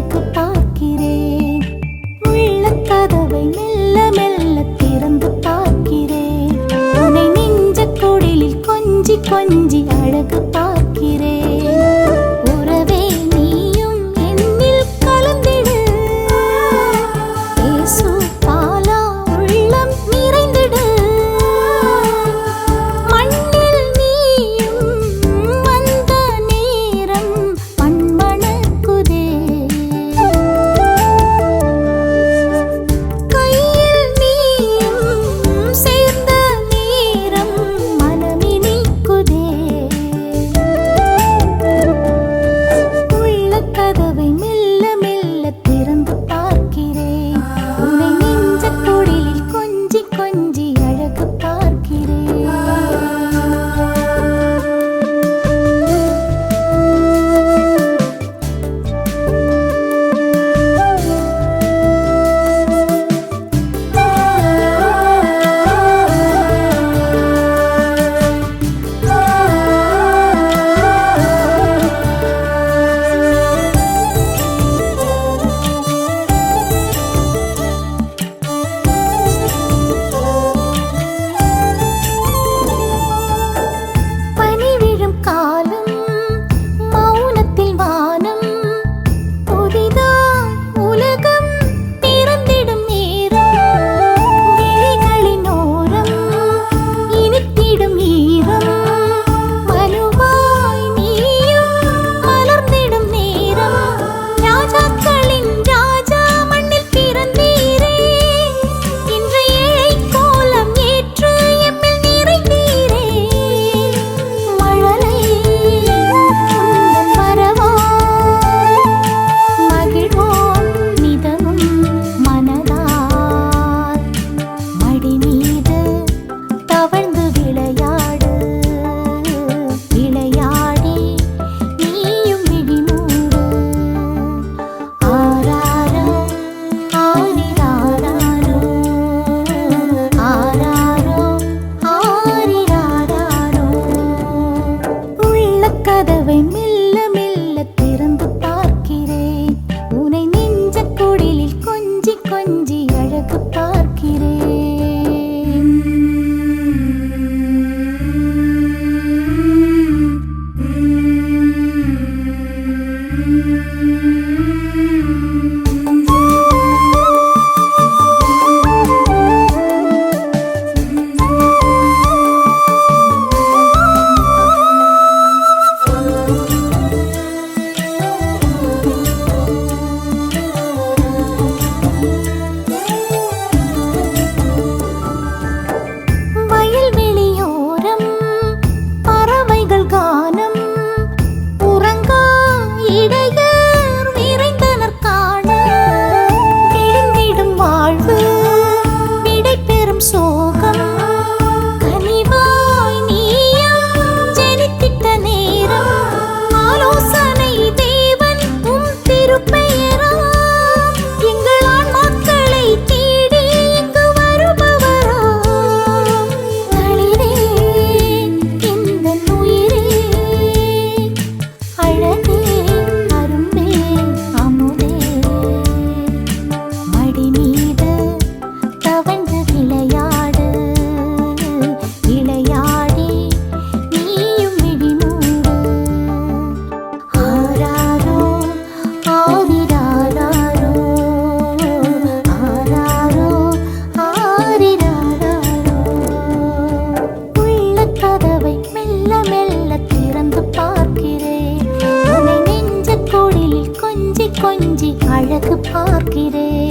அழகு பார்க்கிறேன். உள்ள கதவை மெல்ல மெல்ல திறந்து பார்க்கிறேன். உன்னை நெஞ்ச குடிலில் கொஞ்சி கொஞ்சி அழகு பார்க்கிறேன். உறவே நீயும் என்னில் கலந்திடு. இயேசு பாலா உள்ளம் நிறைந்திடு. மண்ணில் நீயும் வந்த நேரம் மண்மணக்குதே. கையில் நீயும் சேர்ந்த நேரம் மனமினிக்குதே. உள்ள கதவை மெல்ல மெல்ல திறந்து பார்க்கிறேன். உன்னை நெஞ்ச குடிலில் கொஞ்சி கொஞ்சி அழகு பார்க்கிறேன். பனி விழும் காலம் மௌனத்தில் வானம் புதிதாய் உலகம் பிறந்திடும் நேரம். விழிகளின் ஓரம் இனித்திடும் ஈரம். மனுவாய் நீயும் மலர்ந்திடும் நேரம். ராஜாக்களின் ராஜா மண்ணில் பிறந்தீரே. இன்று ஏழை கோலம் ஏற்று எம்மில் நிறைந்தீரே. மழலை உந்தன் வரவாய் மகிழ்வோம் நிதமும் மனதால். மடி மீது தவழ்ந்து விளையாடு. விளையாடி நீயும் விழிமூடு. ஆராரோ ஆரிராரோ ஆராரோ ஆரிராரோ. உள்ள கதவை மெல்ல மெல்ல திறந்து பார்க்கிறேன். உன்னை நெஞ்ச குடிலில் கொஞ்சி கொஞ்சி அழகு பார்க்கிறேன். வயல்வெளியோரம் பறவைகள் கானம். உறங்கா இடையர் விரைந்தனர் காண. விழுந்திடும் வாழ்வு விடை பெறும் சோகம். கனிவாய் நீயும் ஜெனித்திட்ட நேரம். ஆலோசனை தேவன் உம் திருப்பெயராம். எங்கள் ஆன்மாக்களை தேடி இங்கு வருபவராம். நளிரே எந்தன் உயிரே. அழகே அரும்பே அமுதே. மடி மீது தவழ்ந்து விளையாடு. விளையாடி நீயும் விழிமூடு. ஆராரோ ஆரிராரோ ஆராரோ ஆரிராரோ. உள்ள கதவை மெல்ல மெல்ல திறந்து பார்க்கிறேன். உன்னை நெஞ்ச குடிலில் கொஞ்சி கொஞ்சி அழகு பார்க்கிறேன்.